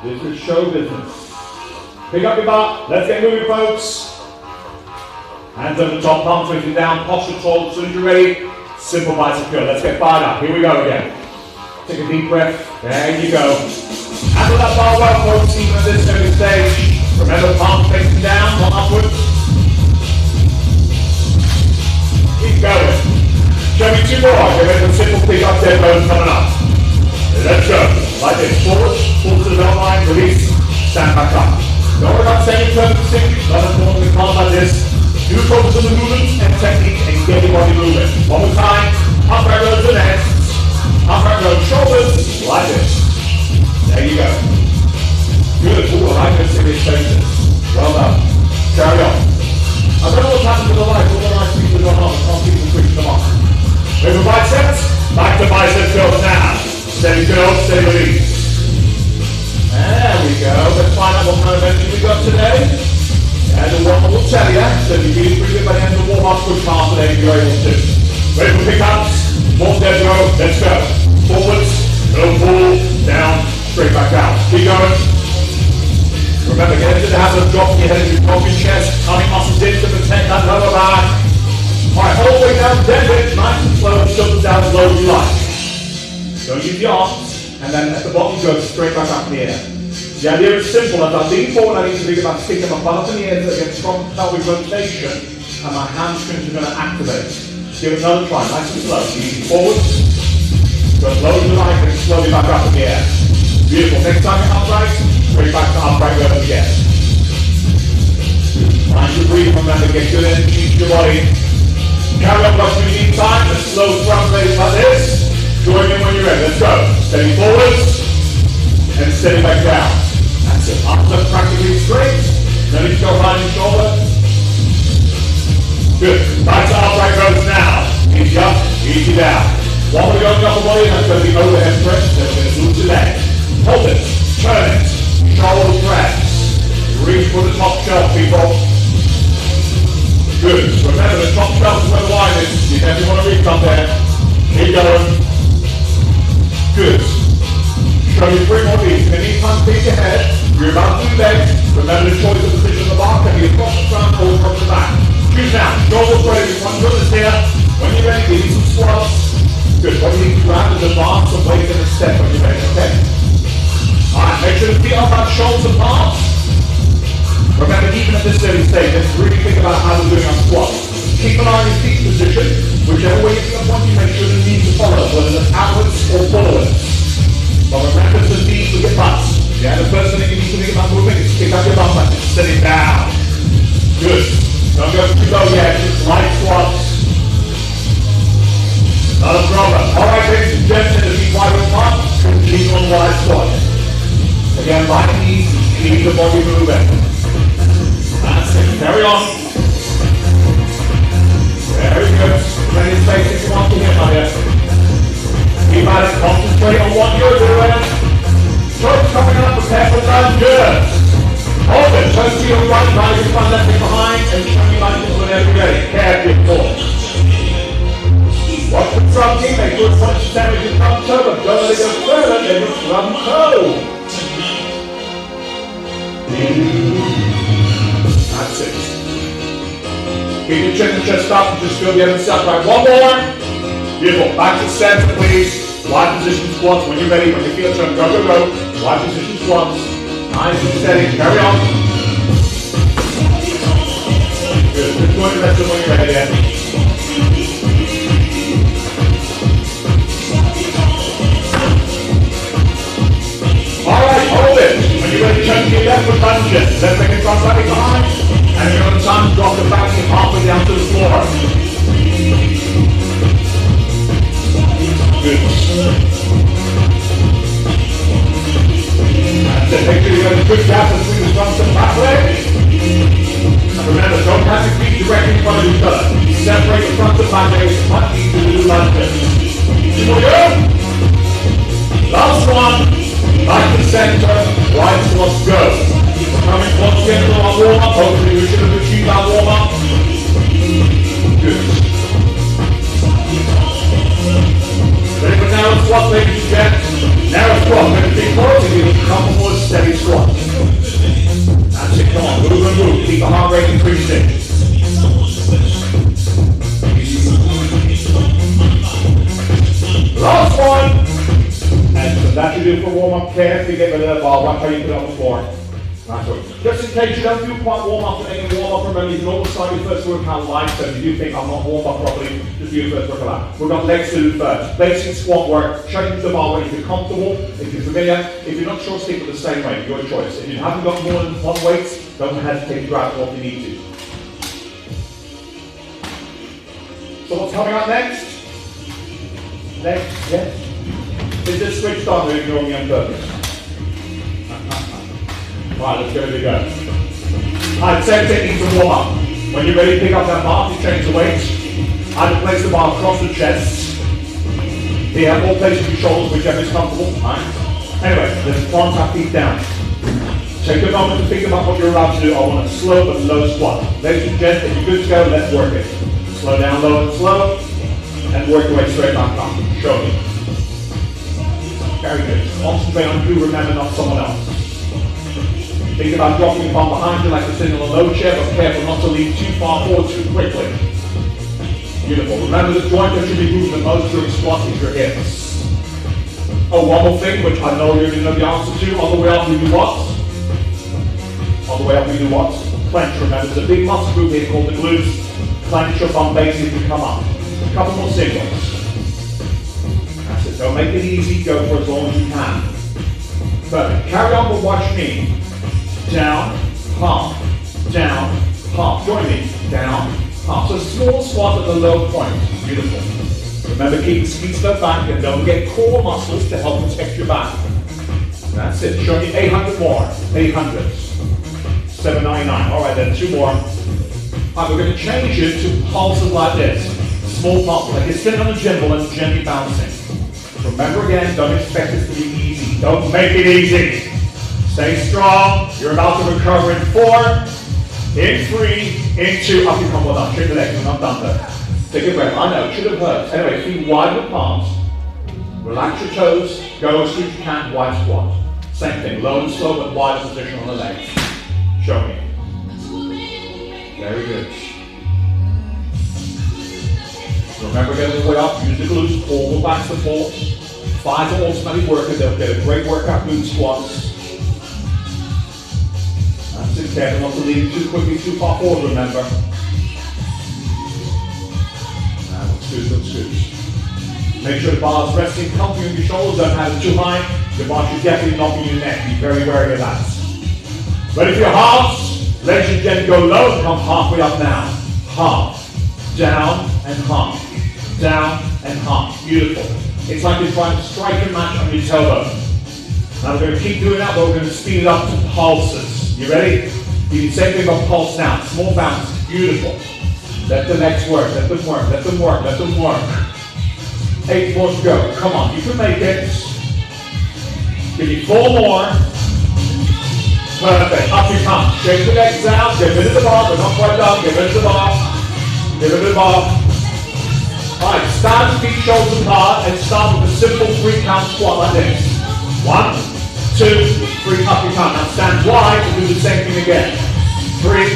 This is show business. Pick up your bar. Let's get moving, folks. Hands on the top, palms facing down, posture tall. As soon as you're ready, simple bicep curl. Let's get fired up. Here we go again. Take a deep breath. There you go. Handle that bar well, folks, even at this early stage. Remember, palms facing down, not upwards. Keep going. Show me two more. Give it a simple pick up, dead bones coming up. Let's go. Like this. Forward, pull to the belt line, release, stand back up. Don't worry about staying in terms of sync. Not as long as we can't like this. Do focus on the movement and technique and get your body moving. One more time. Upright rows and heads. Upright rows, shoulders, like this. There you go. Good. Ooh, I like this serious faces. Well done. Carry on. I don't know what's happened to the light. All the lights seem to go on. I can't keep them switching them on. Move the biceps. Back to bicep curls now. Steady curl, steady release. There we go. Let's find out what kind of energy we got today. And the warm-up will tell you that. So if you feel pretty good by the end of the warm-up, push half today if you're able to. Ready for pickups? More dead row. Let's go. Forwards, no pull, down, straight back out. Keep going. Remember, get into the habit of dropping your head into your chest, tummy muscles in to protect that lower back. Alright, all the way down, dead lift, nice and slow, shoulders down as low as you like. Don't use the arms, and then at the bottom go straight back up in the air. The idea is simple. As I lean forward, I need to think about sticking my butt up in the air to get strong pelvic rotation, and my hamstrings are going to activate. Give it another try, nice and slow. Easy forward, go as low as you like, and slowly back up in the air. Beautiful. Next time you're upright, straight back to upright row again. Mind your breathing, remember, get good energy to your body. Carry on what you need time, a slow front raise like this. Join in when you're ready. Let's go. Steady forwards and steady back down. That's it. Arms are practically straight. Ready to go behind your shoulder. Good. Back to upright rows now. Easy up, easy down. One more go on the upper body, that's going to be overhead press. Then we're going to move to leg. Hold it. Turn it. Shoulder press. Reach for the top shelf, people. Good. Remember, the top shelf is where the line is. You definitely want to reach up there. Keep going. Good. Show you three more beats. Anytime peek ahead, you're about to do legs. Remember the choice of position of the bar can be across the front or across the back. Choose now. Shoulders ready. Front shoulders here. When you're ready, give me some squats. Good. What you need to grab is advance and weight in a step when you're ready. Okay? Alright, make sure the feet are about shoulders apart. Remember, even at this early stage, let's really think about how we're doing our squats. Keep an eye on your feet position. Whichever way you feel upon you, make sure the knees are followed, whether it's outwards or forwards. But remember to knees with your butts. Yeah, the first thing you need to think about moving is pick up your bum and sit it down. Good. Don't go too low yet, just light squats. Not a problem. Alright, ladies and gentlemen, the feet wide apart, continue on wide squat. Again, light knees, keep the body moving. That's it. Carry on. Very good. Plenty of space if you want to hit on it. Keep at it. Concentrate on what you're doing. Toes coming up. Prepare for lunge. Good. Hold it. Toes to your right. Right your front left behind. And show me lunges whenever you're ready. Careful. Watch the front knee. Make sure it's punch damage your front toe. But don't let it go further than your front toe. That's it. Keep your chin and chest up and just feel the other side. Right, one more. Beautiful. Back to center, please. Wide position squats. When you're ready, when you feel it, turn, go, go, go. Wide position squats. Nice and steady. Carry on. Good. Keep going the rest of when you're ready then. Alright, hold it. When you're ready, turn to your left foot lunges. Left leg in front, right behind. And you're on time to drop the back knee halfway down to the floor. Good. That's it. Make sure you have a good gap between the front and back leg. Remember, don't have your feet directly in front of each other. Separate the front and back legs. Much easier to do lunges. Here we go. Last one. Back to center. Right squats go. Coming once again to our warm-up. Hopefully we should have achieved our warm-up. Good. Ready for narrow squat, ladies and gents. Narrow squat. We're going to keep forward. Give it a couple more steady keep the heart rate increasing. Last one. And so that you do for warm-up, carefully get rid of the ball. Watch how you put it on the floor. That's right. Just in case you don't do quite warm-up, and any warm-up, remember you can always start your first workout light, so if you do think I'm not warmed up properly, just do your first workout. We've got legs to do first. Basic squat work, shaking the bar when you feel comfortable, if you're familiar. If you're not sure, stick with the same weight, your choice. If you haven't got more than one weight, don't hesitate to grab what you need to. So what's coming up next? Next, yes. Is this switched on or ignoring me on purpose? Right, let's give it a go. Alright, same technique to warm up. When you're ready to pick up that bar, you change the weight. Either place the bar across the chest. Here, or place your shoulders, whichever is comfortable. Alright. Anyway, let's plant our feet down. Take a moment to think about what you're about to do. I want a slow but low squat. Ladies and gents, if you're good to go, let's work it. Slow down, low and slow, and work your way straight back up. Show me. Very good. Concentrate on you, remember, not someone else. Think about dropping the palm behind you like you're sitting on a low chair, but careful not to lean too far forward too quickly. Beautiful. Remember the joint that should be moving the most during squat is your hips. Oh, one more thing, which I know you're going to know the answer to. On the way up, we do what? On the way up, we do what? Clench. Remember, there's a big muscle group here called the glutes. Clench your bum base as you come up. A couple more singles. That's it. Don't make it easy. Go for as long as you can. Perfect. Carry on, but watch me. Down, pump, down, pump. Join me. Down, pump. So small squat at the low point. Beautiful. Remember, keep the feet stuff back and don't get core muscles to help protect your back. That's it. Show me 800 more. 800. 799. All right, then 2 more. All right, we're going to change it to pulses like this. Small pump, like you're sitting on a gym and gently bouncing. Remember again, don't expect this to be easy. Don't make it easy. Stay strong. You're about to recover in 4, in 3, in 2. Up you come, well done. Shake the legs, we're not done there. Take a breath. I know, it should have hurt. Anyway, feet wide with palms. Relax your toes. Go as soon as you can, wide squat. Same thing, low and slow, but wide position on the legs. Show me. Very good. Remember, getting the way up, use the glutes, pull the back support. 5 are ultimately working, they'll get a great workout glute squats. That's it, careful not to lean too quickly, too far forward, remember. Looks good, looks good. Make sure the bar's resting comfy on your shoulders, don't have it too high. The bar should definitely not be in your neck, be very wary of that. Ready for your halves? Legs and gently go low and come halfway up now. Half, down and half. Down and half. Beautiful. It's like you're trying to strike a match on your tailbone. Now we're going to keep doing that, but we're going to speed it up to pulses. You ready? You can say thing about pulse now. Small bounce. Beautiful. Let the legs work. Let them work. Let them work. Let them work. 8 more to go. Come on. You can make it. Give me 4 more. Perfect. Up you come. Shake the legs out. Get rid of the bar. We're not quite done. Get rid of the bar. Get rid of the bar. Alright, stand, feet, shoulders apart, and start with a simple 3 count squat like this. 1, 2, 3, up you come. Now stand wide and do the same thing again. 3,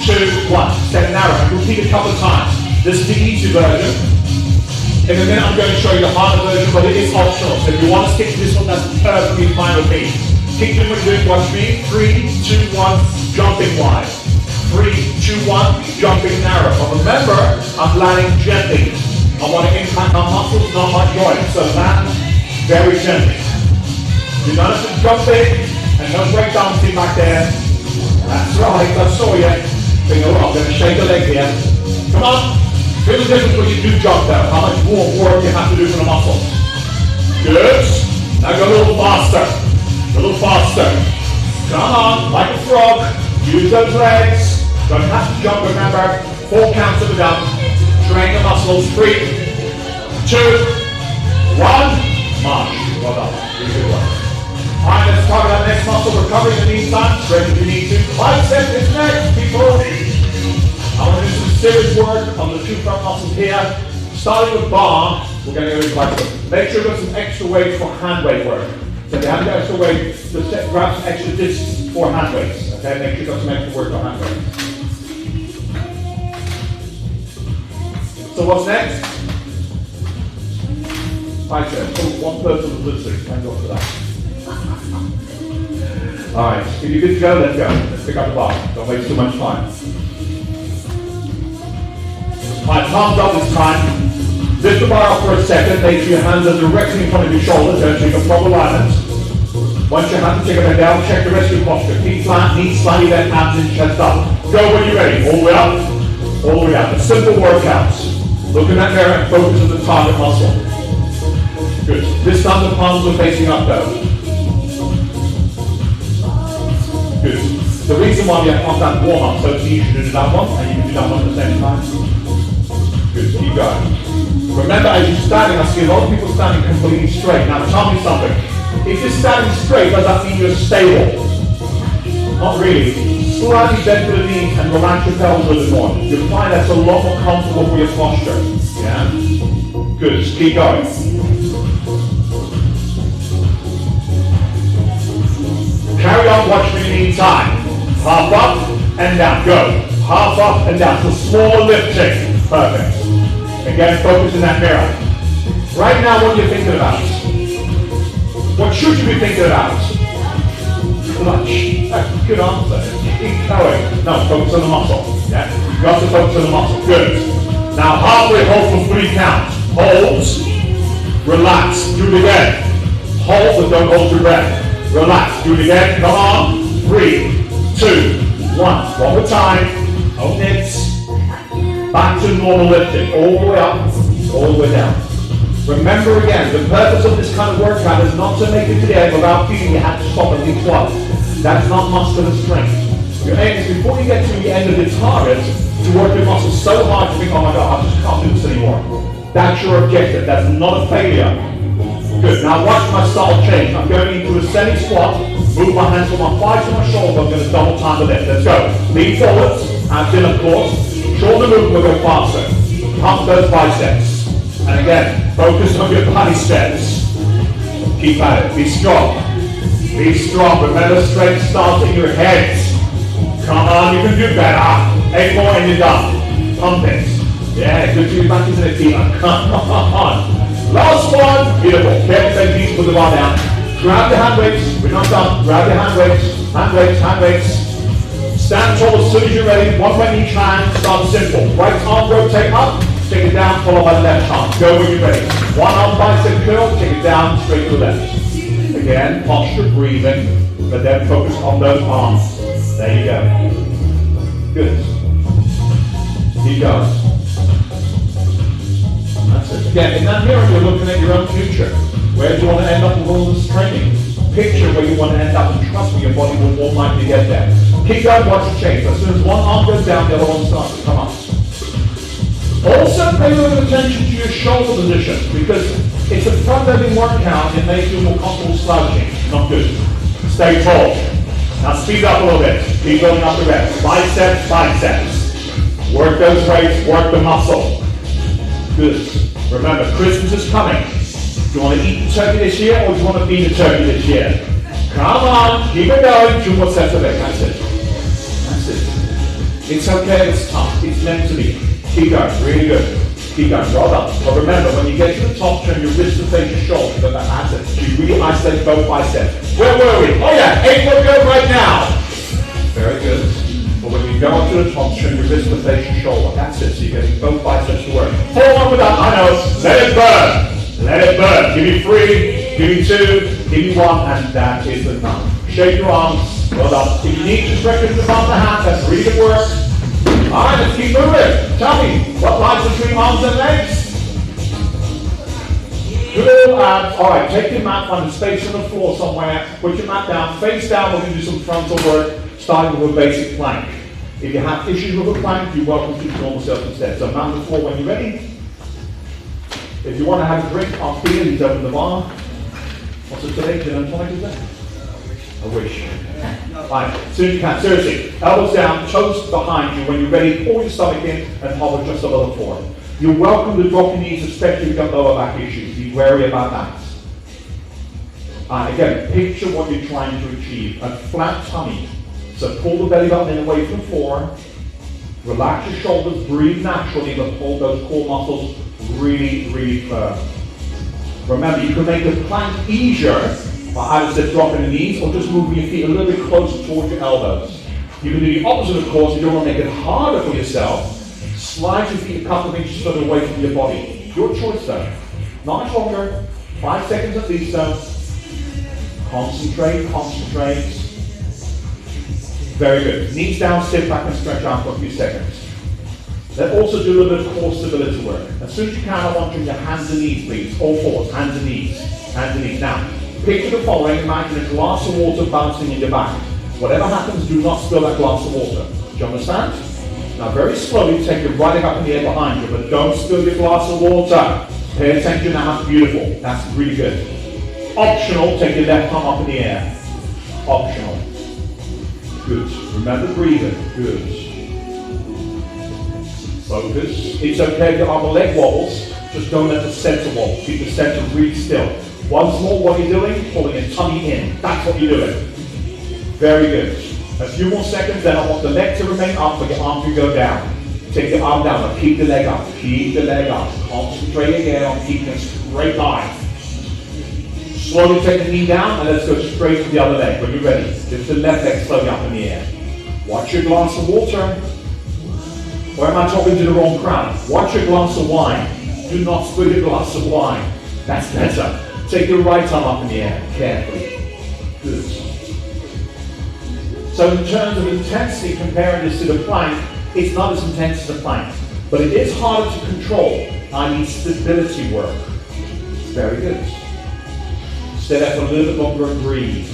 2, 1. Stand narrow. And repeat a couple of times. This is the easy version. In a minute I'm going to show you the harder version, but it is optional. So if you want to stick to this one, that's perfectly fine with me. Keep doing what you're doing. Watch me. 3, 2, 1. Jumping wide. 3, 2, 1. Jumping narrow. But remember, I'm landing gently. I want to impact my muscles, not my joints. So land very gently. You don't have to jump big and no break dancing back there. That's right, I saw you. I'm going to shake the leg here. Come on. Feel the difference when you do jump though. How much more work you have to do for the muscles. Good. Now go a little faster. A little faster. Come on, like a frog. Use those legs. Don't have to jump, remember. 4 counts of it up. Train the muscles. 3, 2, 1. March. Well done. Really good work. Alright, let's talk about next muscle recovery in the meantime. Stretch if you need to. Bicep is next, people. I want to do some serious work on the 2 front muscles here. Starting with bar, we're going to go into bicep. Make sure you've got some extra weight for hand weight work. So if you have extra weight, just grab some extra discs for hand weights. Okay, make sure you've got some extra work on hand weights. So what's next? Biceps. So one person was listening. Thank God for that. Alright, if you're good to go, let's go. Let's pick up the bar. Don't waste too much time. Alright, palms up this time. Lift the bar up for a second. Make sure your hands are directly in front of your shoulders. Don't take a proper alignment. Once your hands take them down, check the rest of your posture. Feet flat, knees slightly bent, abs in, chest up. Go when you're ready. All the way up, all the way up. A simple workouts. Look in that mirror and focus on the target muscle. Good. This time the palms are facing up though. Good. The reason why we have on that warm up, so it's easy to do that one, and you can do that one at the same time. Good. Keep going. Remember, as you're standing, I see a lot of people standing completely straight. Now tell me something. If you're standing straight, does that mean you're stable? Not really. Slightly bend to the knees and relax your pelvis a little more. You'll find that's a lot more comfortable for your posture. Yeah? Good. Just keep going. Carry on watching in the meantime. Half up and down. Go. Half up and down. So small lifting. Perfect. Again, focus in that mirror. Right now, what are you thinking about? What should you be thinking about? Lunch. Good answer. Keep going. No, focus on the muscle. Yeah? You've got to focus on the muscle. Good. Now, halfway hold for 3 counts. Hold. Relax. Do it again. Hold, but don't hold your breath. Relax. Do it again. Come on. 3, 2, 1. One more time. Hold it. Back to normal lifting. All the way up. All the way down. Remember again, the purpose of this kind of workout is not to make it to the end without feeling you have to stop at least once. That's not muscular strength. Your aim is before you get to the end of the target to work your muscles so hard to think, oh my God, I just can't do this anymore. That's your objective. That's not a failure. Good. Now watch my style change. I'm going into a semi-squat. Move my hands from my thighs to my shoulder. I'm going to double time the lift. Let's go. Lean forward. Hands in, of course. Shorten the movement, we'll go faster. Pump those biceps. And again, focus on your biceps. Keep at it. Be strong. Be strong. Remember, strength starts in your head. Come on, you can do better. 8 more and you're done. Pump it. Yeah, good to be back into the feet. Come on. Last one. Beautiful. Careful, bend knees, put the bar down. Grab the hand weights. We're not done. Grab the hand weights. Hand weights, hand weights. Stand tall as soon as you're ready. One by each hand. Start simple. Right arm rotate up. Take it down, followed by the left arm. Go when you're ready. One arm bicep curl, take it down, straight to the left. Again, posture, breathing, but then focus on those arms. There you go. Good. Keep going. That's it. Again, in that mirror, you're looking at your own future. Where do you want to end up with all this training? Picture where you want to end up, and trust me, your body will more likely get there. Keep going, watch the change. As soon as one arm goes down, the other one starts to come up. Also pay a little attention to your shoulder position, because it's a front-loading workout and makes you more comfortable slouching. Not good. Stay tall. Now speed up a little bit. Keep going up the reps. Biceps, biceps. Work those weights, work the muscle. Good. Remember, Christmas is coming. Do you want to eat the turkey this year, or do you want to feed the turkey this year? Come on, keep it going. 2 more sets of it. That's it. That's it. It's okay, it's tough. It's meant to be. Keep going, really good. Keep going, well done. But remember, when you get to the top, turn your wrist to face your shoulder, so that's it. You really isolate both biceps. Where were we? Oh yeah, 8 more to go right now. Very good. But when you go up to the top, turn your wrist to face your shoulder. That's it, so you're getting both biceps to work. 4 on with that, I know. Let it burn. Let it burn. Give me 3, give me 2, give me 1, and that is enough. Shake your arms. Well done. If you need to stretch the palm of the hand, that's really good work. All right, let's keep moving. Tell me, what lies between arms and legs? Good. All right, take your mat, find a space on the floor somewhere. Put your mat down, face down. We're going to do some frontal work, starting with a basic plank. If you have issues with a plank, you're welcome to normal self instead. So mat on the floor when you're ready. If you want to have a drink, I'll feed it. Open the bar. What's it today? Gin and tonic, is it? I wish. Fine, as soon as you can, seriously. Elbows down, toes behind you. When you're ready, pull your stomach in and hover just above the floor. You're welcome to drop your knees, especially if you've got lower back issues. Be wary about that. Again, picture what you're trying to achieve. A flat tummy. So pull the belly button in away from the floor. Relax your shoulders, breathe naturally, but hold those core muscles really, really firm. Remember, you can make the plank easier by either dropping the knees or just moving your feet a little bit closer towards your elbows. You can do the opposite, of course. You don't want to make it harder for yourself. Slide your feet a couple of inches further away from your body. Your choice though. Not much longer. 5 seconds at least though. Concentrate, concentrate. Very good. Knees down, sit back and stretch out for a few seconds. Then also do a little bit of core stability work. As soon as you can, I want you in your hands and knees, please. All fours, hands and knees. Hands and knees. Now, picture the following. Imagine a glass of water bouncing in your back. Whatever happens, do not spill that glass of water. Do you understand? Now, very slowly, take your right leg up in the air behind you, but don't spill your glass of water. Pay attention now, that's beautiful. That's really good. Optional, take your left arm up in the air. Optional. Good. Remember breathing. Good. Focus. It's okay if your arm or leg wobbles, just don't let the center wobble. Keep the center really still. Once more, what you're doing, pulling your tummy in. That's what you're doing. Very good. A few more seconds, then I want the leg to remain up, but your arm to go down. Take your arm down, but keep the leg up. Keep the leg up. Concentrate again on keeping a straight line. Slowly take the knee down, and let's go straight to the other leg. When you're ready, lift the left leg slowly up in the air. Watch your glass of water. Or am I talking to the wrong crowd? Watch your glass of wine. Do not spill your glass of wine. That's better. Take your right arm up in the air, carefully. Good. So in terms of intensity, comparing this to the plank, it's not as intense as the plank. But it is harder to control. I need stability work. Very good. Stay there for a little bit longer and breathe.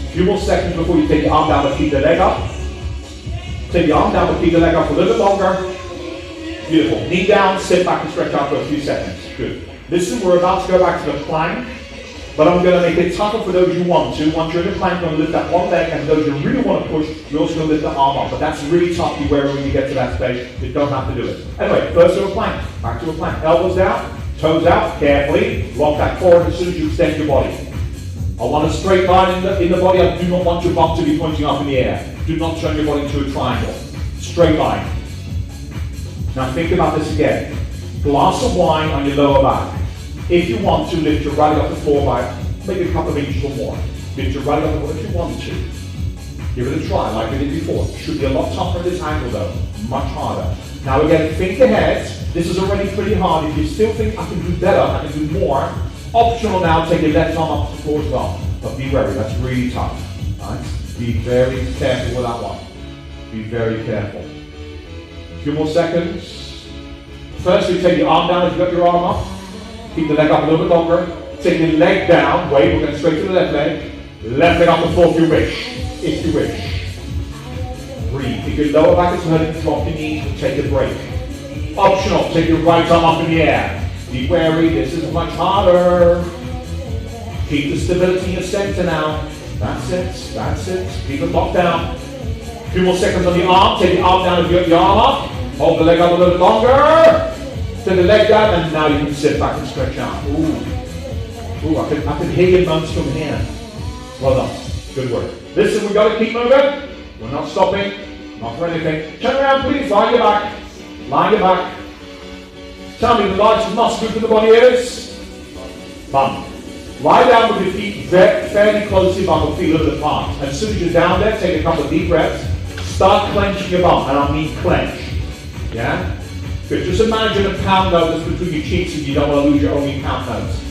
A few more seconds before you take your arm down, but keep the leg up. Take your arm down, but keep the leg up for a little bit longer. Beautiful. Knee down, sit back and stretch out for a few seconds. Good. Listen, we're about to go back to the plank, but I'm going to make it tougher for those who want to. Once you're in the plank, you're going to lift that one leg, and those who really want to push, you're also going to lift the arm up. But that's really tough. Beware when you get to that stage. You don't have to do it. Anyway, first to a plank. Back to a plank. Elbows down. Toes out, carefully, lock that forward as soon as you extend your body. I want a straight line in the body. I do not want your bum to be pointing up in the air. Do not turn your body into a triangle. Straight line. Now think about this again. Glass of wine on your lower back. If you want to, lift your right leg up the floor by maybe a couple of inches or more. Lift your right leg up the floor if you want to. Give it a try like we did before. Should be a lot tougher at this angle though. Much harder. Now again, think ahead. This is already pretty hard. If you still think I can do better, I can do more, optional now, take your left arm up to the floor as well. But be wary, that's really tough. Right? Be very careful with that one. Be very careful. A few more seconds. Firstly, take your arm down if you've got your arm up. Keep the leg up a little bit longer. Take your leg down. Wait, we're going straight to the left leg. Left leg up the floor if you wish. If you wish. Breathe. If your lower back is hurting, drop your knees and take a break. Optional, take your right arm up in the air. Be wary, this is much harder. Keep the stability in your center now. That's it, that's it. Keep it locked down. A few more seconds on the arm. Take the arm down if you get your arm up. Hold the leg up a little bit longer. Take the leg down, and now you can sit back and stretch out. Ooh, I can hear your moans from here. Well done, good work. Listen, we've got to keep moving. We're not stopping, not for anything. Turn around, please, lie your back. Lie your back. Tell me the largest muscle group in the body is? Bum. Lie down with your feet fairly closely above the feet a little bit apart. And as soon as you're down there, take a couple of deep breaths. Start clenching your bum, and I mean clench. Yeah? Good. Just imagine a pound note that's between your cheeks and you don't want to lose your only pound notes.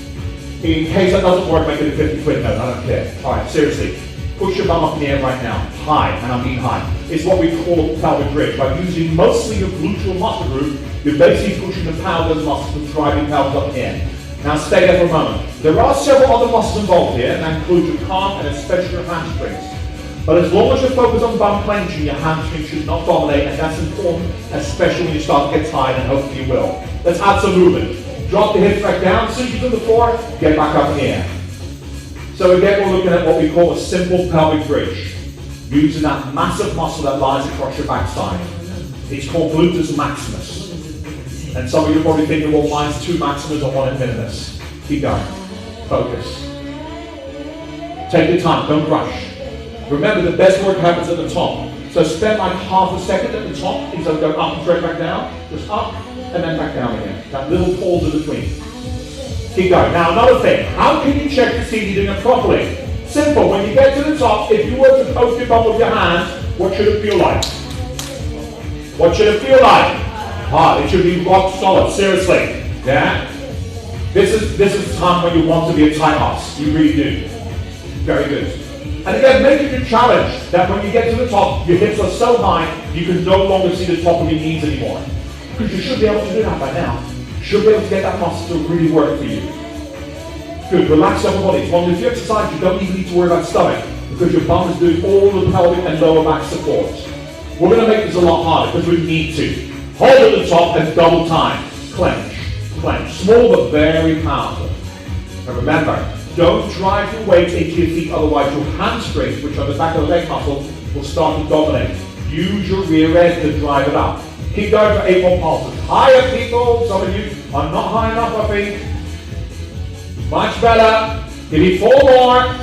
In case that doesn't work, make it a 50 quid note. I don't care. Alright, seriously. Push your bum up in the air right now. High, and I mean high. It's what we call pelvic bridge. By using mostly your gluteal muscle group, you're basically pushing the power of those muscles and driving pelvis up in the air. Now stay there for a moment. There are several other muscles involved here, and that includes your calf and especially your hamstrings. But as long as you're focused on bum clenching, your hamstring should not dominate, and that's important, especially when you start to get tired, and hopefully you will. Let's add some movement. Drop the hips back down, as soon as you do the floor, get back up in the air. So again, we're looking at what we call a simple pelvic bridge, using that massive muscle that lies across your backside. It's called gluteus maximus. And some of you are probably thinking, well, mine's 2 maximus and 1 minimus. Keep going. Focus. Take your time, don't rush. Remember, the best work happens at the top. So spend like half a second at the top instead of going up and straight back down. Just up and then back down again. That little pause in between. Keep going. Now another thing, how can you check to see if you're doing it properly? Simple, when you get to the top, if you were to poke it up with your hand, what should it feel like? What should it feel like? Hard. It should be rock solid, seriously. Yeah? This is the time when you want to be a tight ass. You really do. Very good. And again, make it a challenge that when you get to the top, your hips are so high, you can no longer see the top of your knees anymore. Because you should be able to do that by now. You should be able to get that muscle to really work for you. Good, relax your body. As long as you exercise, you don't even need to worry about stomach, because your bum is doing all the pelvic and lower back support. We're going to make this a lot harder, because we need to. Hold at the top and double time. Clench, clench. Small but very powerful. And remember, don't drive your weight into your feet, otherwise your hamstrings, which are the back of the leg muscle, will start to dominate. Use your rear end to drive it up. Keep going for 8 more pulses. Higher, people. Some of you are not high enough, I think. Much better. Give me 4 more.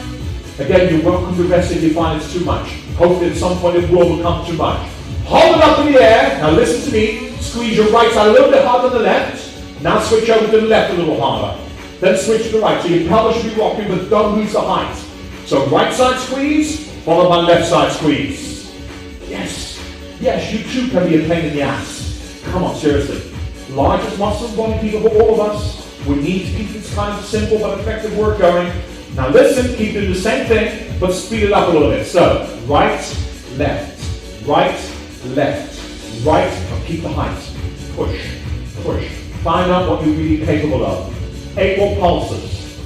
Again, you're welcome to rest if you find it's too much. Hopefully at some point it will become too much. Hold it up in the air. Now listen to me. Squeeze your right side a little bit harder than the left. Now switch over to the left a little harder. Then switch to the right. So your pelvis should be rocking, but don't lose the height. So right side squeeze, followed by left side squeeze. Yes. Yes, you too can be a pain in the ass. Come on, seriously. Largest muscle body people for all of us. We need to keep this kind of simple but effective work going. Now listen, keep doing the same thing, but speed it up a little bit. So, right, left, right, left, right, and keep the height. Push, push. Find out what you're really capable of. 8 more pulses.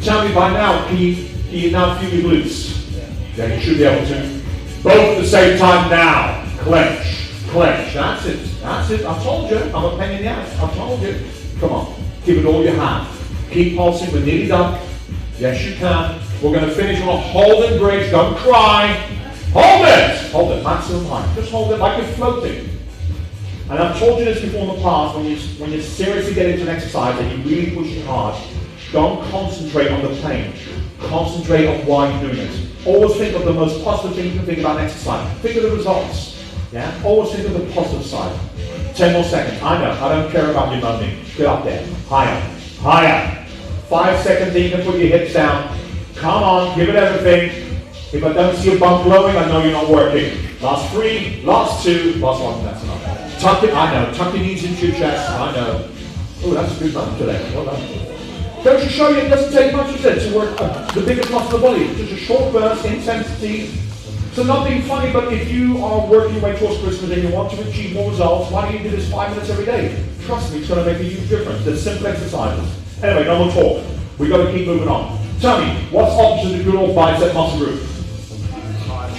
Tell me by now, can you now feel your glutes? Yeah, you should be able to. Both at the same time now. Clench, clench. That's it, that's it. I told you, I'm a pain in the ass. I told you. Come on, give it all you have. Keep pulsing, we're nearly done. Yes, you can. We're going to finish on a holding bridge. Don't cry. Hold it! Hold it, maximum height. Just hold it like you're floating. And I've told you this before in the past, when you seriously get into an exercise and you really push it hard, don't concentrate on the pain. Concentrate on why you're doing it. Always think of the most positive thing you can think about an exercise. Think of the results. Yeah? Always think of the positive side. 10 more seconds. I know, I don't care about your moaning. Get up there. Higher. Higher. 5 seconds, then you can put your hips down. Come on, give it everything. If I don't see a bump glowing, I know you're not working. Last 3, last 2, last 1, that's enough. Tuck it, I know, tuck your knees into your chest, I know. Oh, that's a good bump today, well done. Don't you show you it doesn't take much, is it, to work the biggest muscle of the body. It's just a short burst, intensity. So not being funny, but if you are working your way towards Christmas and you want to achieve more results, why don't you do this 5 minutes every day? Trust me, it's going to make a huge difference. There's simple exercises. Anyway, no more talk. We've got to keep moving on. Tell me, what's opposite the good old bicep muscle group?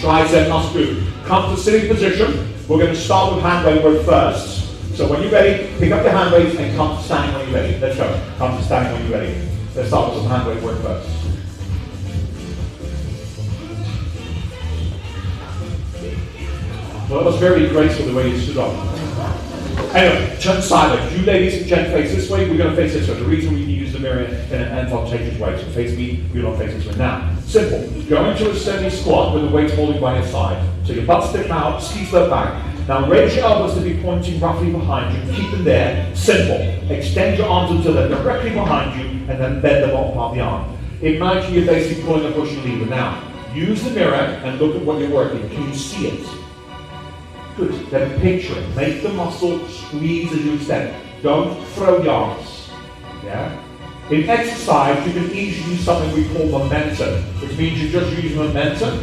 Tricep muscle group. Come to sitting position. We're going to start with hand weight work first. So when you're ready, pick up your hand weights and come to standing when you're ready. Let's go. Come to standing when you're ready. Let's start with some hand weight work first. Well, that was very graceful the way you stood up. Anyway, turn sideways. You ladies can face this way, we're going to face this way. The reason we use the mirror in an advantageous way. So face me, you don't face this way. Now, simple. Go into a semi-squat with the weight holding by your side. So your butt sticks out, ski slope back. Now raise your elbows to be pointing roughly behind you. Keep them there. Simple. Extend your arms until they're directly behind you and then bend them off of the arm. Imagine you're basically pulling a pushing lever. Now, use the mirror and look at what you're working. Can you see it? Good. Then picture it. Make the muscle squeeze as you extend. Don't throw your arms. Yeah? In exercise, you can easily use something we call momentum, which means you're just using momentum,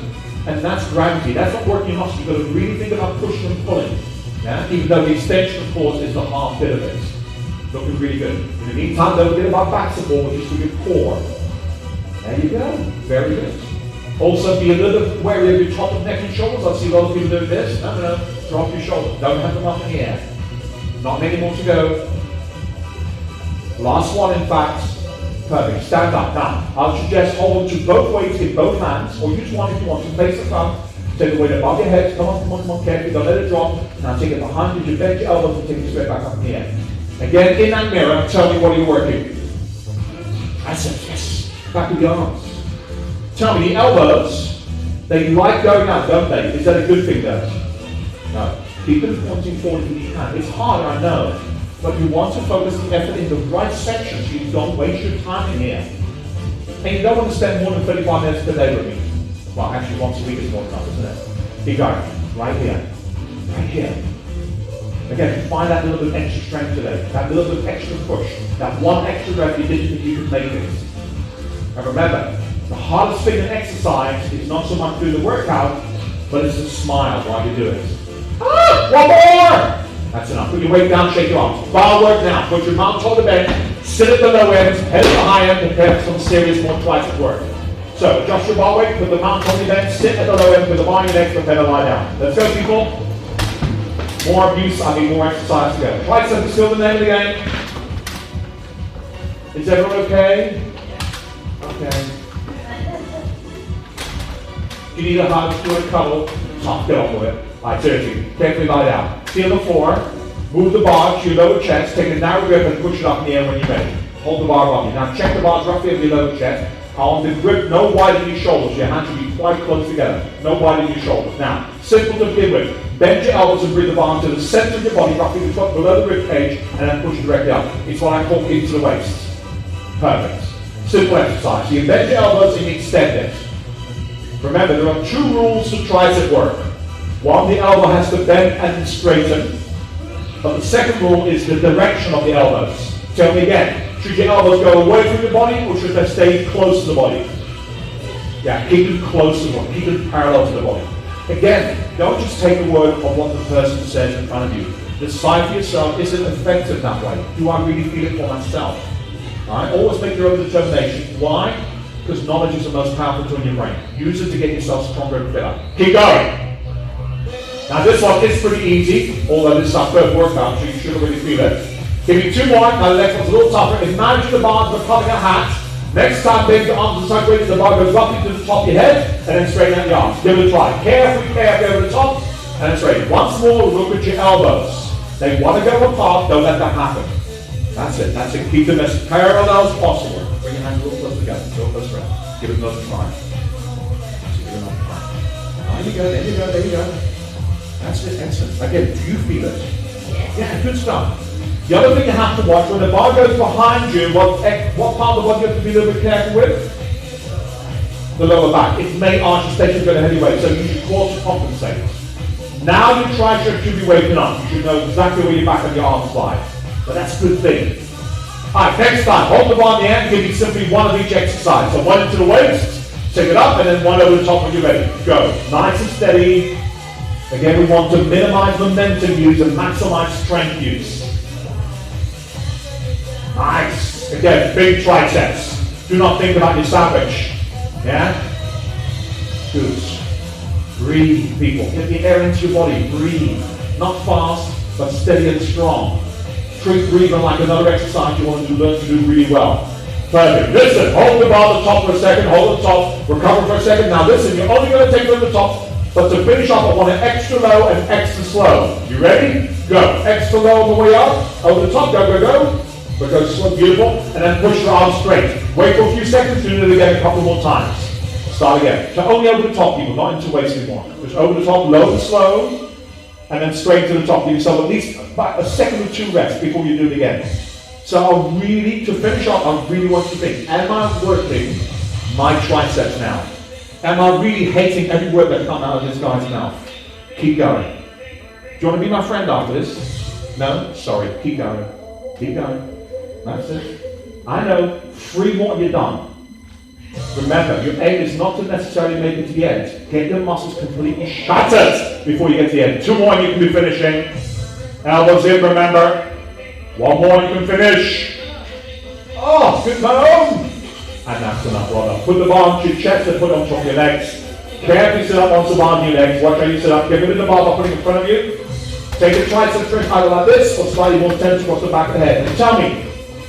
and that's gravity. That's not working your muscle. You've got to really think about pushing and pulling. Yeah? Even though the extension, of course, is the half bit of it. Looking really good. In the meantime, don't forget about back support, which is for your core. There you go. Very good. Also, be a little bit wary of your top of neck and shoulders. I see a lot of people doing this. No. Drop your shoulders. Don't have them up in the air. Not many more to go. Last one, in fact. Perfect. Stand up. Now, I'll suggest hold to both weights in both hands, or use one if you want to. Face the front. Take the weight above your head. Come on, carefully. Don't let it drop. Now take it behind you. Bend your elbows and take it straight back up in the air. Again, in that mirror, tell me what you're working. That's it, yes. Back with the arms. Tell me, the elbows, they like going out, don't they? Is that a good thing though? No. Keep them pointing forward if you can. It's hard, I know. But you want to focus the effort in the right section so you don't waste your time in here. And you don't want to spend more than 35 minutes per day with me. Well, actually once a week is more than enough, isn't it? Keep going. Right here. Right here. Again, find that little bit of extra strength today. That little bit of extra push. That one extra rep you didn't think you could make it. And remember, the hardest thing in exercise is not so much doing the workout, but it's the smile while you do it. Ah, one more! That's enough. Put your weight down, shake your arms. Bar work now. Put your mount on the bench, sit at the low end, head at the high end, prepare for some serious more tricep work. So, adjust your bar weight, put the mount on your bench, sit at the low end, with the bar on your neck, prepare to lie down. Let's go, people. More abuse, more exercise to go. Tricep is still the name of the game. Is everyone okay? Okay. You need a hug, do a cuddle, tough, get on with it. Alright, seriously, carefully lie down. Feel the floor, move the bar to your lower chest, take a narrow grip and push it up in the air when you're ready. Hold the bar above you. Now check the bars roughly over your lower chest. On the grip, no wider than your shoulders. Your hands should be quite close together. No wider than your shoulders. Now, simple to begin with. Bend your elbows and bring the bar to the center of your body, roughly below the rib cage, and then push it directly up. It's what I call into the waist. Perfect. Simple exercise. So you bend your elbows and you extend it. Remember, there are two rules to tricep work. One, the elbow has to bend and straighten. But the second rule is the direction of the elbows. Tell me again. Should your elbows go away from your body, or should they stay close to the body? Yeah, keep them close to the body. Keep them parallel to the body. Again, don't just take the word of what the person says in front of you. Decide for yourself, is it effective that way? Do I really feel it for myself? Alright, always make your own determination. Why? Because knowledge is the most powerful tool in your brain. Use it to get yourself stronger and fitter. Keep going. Now this one is pretty easy, although this is our first workout, so you should already feel it. Give me 2 more. Now the next one's a little tougher. Imagine the bars becoming a hat. Next time, bend your arms and side, the bar goes roughly to the top of your head, and then straighten out your arms. Give it a try. Carefully over the top, and then straighten. Once more, look at your elbows. They want to go apart, don't let that happen. That's it, that's it. Keep them as parallel as possible. Bring your hands a little closer together, a little closer around. Give it another try. Give it another try. There you go, there you go, there you go. That's it, excellent. Again, do you feel it? Yeah, good stuff. The other thing you have to watch, when the bar goes behind you, what part of the body you have to be a little bit careful with? The lower back. It may arch the station go heavy weight, so you should cause to compensate. Now your tricep should be waking up. You should know exactly where your back and your arms lie. But that's a good thing. Alright, next time, hold the bar in the air and give you simply one of each exercise. So one into the waist, take it up, and then one over the top when you're ready. Go. Nice and steady. Again, we want to minimize momentum use and maximize strength use. Nice. Again, big triceps. Do not think about your sandwich. Yeah? Good. Breathe, people. Get the air into your body. Breathe. Not fast, but steady and strong. Treat breathing like another exercise you want to learn to do really well. Perfect. Listen, hold the bar at the top for a second. Hold the top. Recover for a second. Now listen, you're only going to take it at the top, but to finish off, I want it extra low and extra slow. You ready? Go. Extra low on the way up. Over the top. Go, go, go. Because slow, beautiful, and then push your arms straight. Wait for a few seconds, do it again a couple more times. Start again. So only over the top, people, not into waist anymore. Just over the top, low and slow, and then straight to the top. Give yourself at least about a second or 2 reps before you do it again. So I really, to finish off, I really want you to think, am I working my triceps now? Am I really hating every word that comes out of this guy's mouth? Keep going. Do you want to be my friend after this? No? Sorry, keep going. Keep going. That's it. I know, 3 more, you're done. Remember, your aim is not to necessarily make it to the end. Get your muscles completely shattered before you get to the end. 2 more and you can be finishing. Elbows in, remember. 1 more and you can finish. Oh, good man. And that's enough, well done. Put the bar onto your chest and put it on top of your legs. Carefully sit up onto the bar on your legs. Watch how you sit up. Get rid of the bar by putting it in front of you. Take the tricep stretch either like this or slightly more tense across the back of the head. And tell me,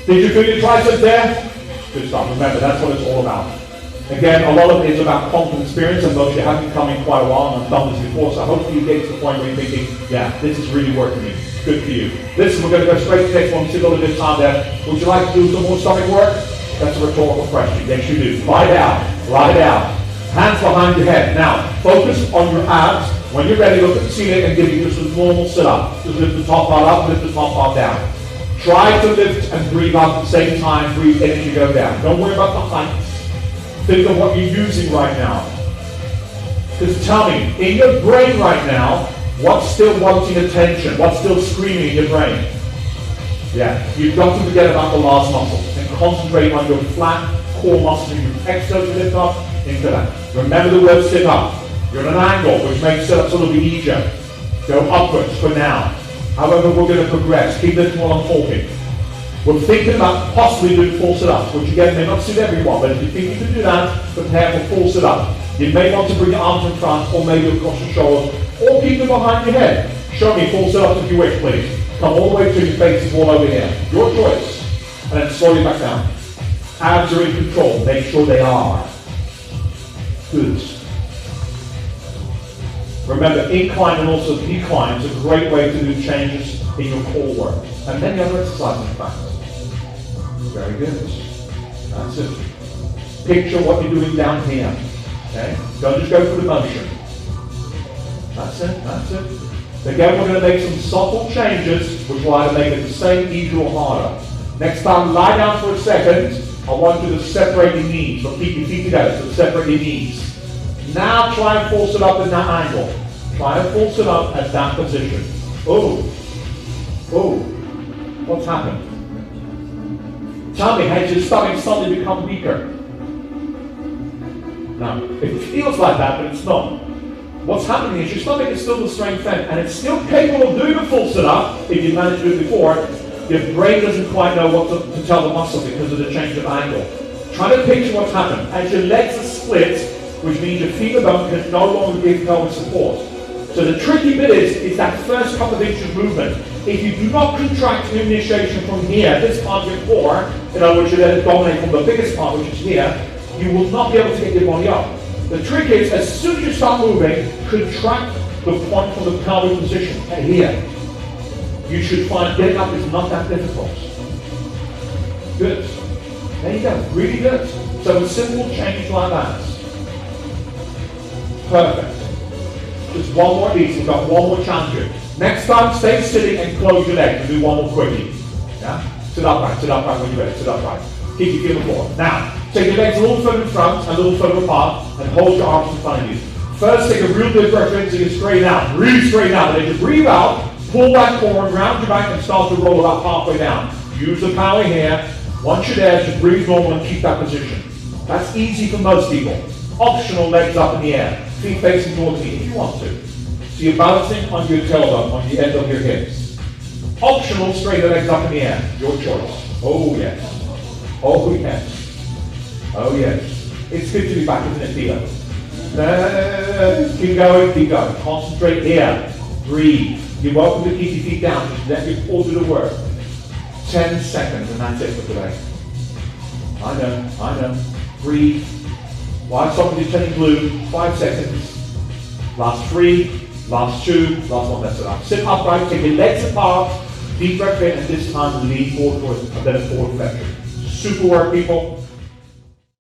did you feel your triceps there? Good stuff. Remember, that's what it's all about. Again, a lot of it is about confident experience, and those you haven't come in quite a while and I've done this before, so hopefully you get to the point where you're thinking, yeah, this is really working me. Good for you. Listen, we're going to go straight to the next one. We still got a bit of time there. Would you like to do some more stomach work? That's a rhetorical question. Yes, you do. Lie down. Lie down. Hands behind your head. Now, focus on your abs. When you're ready, look at the ceiling and give you just a normal sit-up. Just lift the top part up, lift the top part down. Try to lift and breathe up at the same time. Breathe in as you go down. Don't worry about the height. Think of what you're using right now. Because tell me, in your brain right now, what's still wanting attention? What's still screaming in your brain? Yeah, you've got to forget about the last muscle and concentrate on your flat core muscle. You exhale to lift up into that. Remember the word sit up. You're at an angle, which makes sit-ups a little bit easier. Go upwards for now. However, we're going to progress. Keep lifting while I'm talking. We're thinking about possibly doing full sit-ups, which again may not suit everyone, but if you think you can do that, prepare for full sit-up. You may want to bring your arms in front, or maybe across your shoulders, or keep them behind your head. Show me full sit-ups if you wish, please. Come all the way to your face is all over here. Your choice. And then slowly back down. Abs are in control. Make sure they are. Good. Remember, incline and also decline is a great way to do changes in your core work. And many other exercises in fact. Very good. That's it. Picture what you're doing down here. Okay? Don't just go for the motion. That's it. That's it. Again, we're going to make some subtle changes, which will either make it the same, easier, or harder. Next time, lie down for a second. I want you to separate your knees, but keep your feet together, so separate your knees. Now try and force it up in that angle. Try and force it up at that position. Oh. Oh. What's happened? Tell me, has your stomach suddenly become weaker? No. It feels like that, but it's not. What's happening is your stomach is still the strength and it's still capable of doing a full sit-up if you managed to do it before. Your brain doesn't quite know what to tell the muscle because of the change of angle. Try to picture what's happened. As your legs are split, which means your feet above can no longer give pelvic support. So the tricky bit is that first couple of inches movement. If you do not contract your initiation from here, this part of your core, in other words, you let it dominate from the biggest part, which is here, you will not be able to get your body up. The trick is, as soon as you start moving, contract the point from the pelvic position at here. You should find getting up is not that difficult. Good. There you go. Really good. So a simple change like that. Perfect. Just one more of these. We've got one more challenge. Next time, stay sitting and close your legs. And do one more quickie. Yeah? Sit upright when you're ready. Sit upright. Keep your feet on the floor. Now, take your legs a little further in front, a little further apart, and hold your arms in front of you. First, take a real good breath in so you can straighten out. Really straighten out. And as you breathe out, pull that core, round your back, and start to roll about halfway down. Use the power here. Once you're there, just breathe normal and keep that position. That's easy for most people. Optional, legs up in the air. Feet facing towards me if you want to. So you're balancing on your tailbone, on the end of your hips. Optional, straight the legs up in the air. Your choice. Oh, yes. Oh, yes. Oh, yes. It's good to be back, isn't it, Theo? Keep going, keep going. Concentrate here. Breathe. You're welcome to keep your feet down. Just let your core do the work. 10 seconds, and that's it for today. I know. Breathe. While somebody's turning blue, 5 seconds. Last 3, last 2, last one, that's enough. Sit upright, take your legs apart, deep breath in, and this time lean forward towards a bit of forward flexion. Super work, people.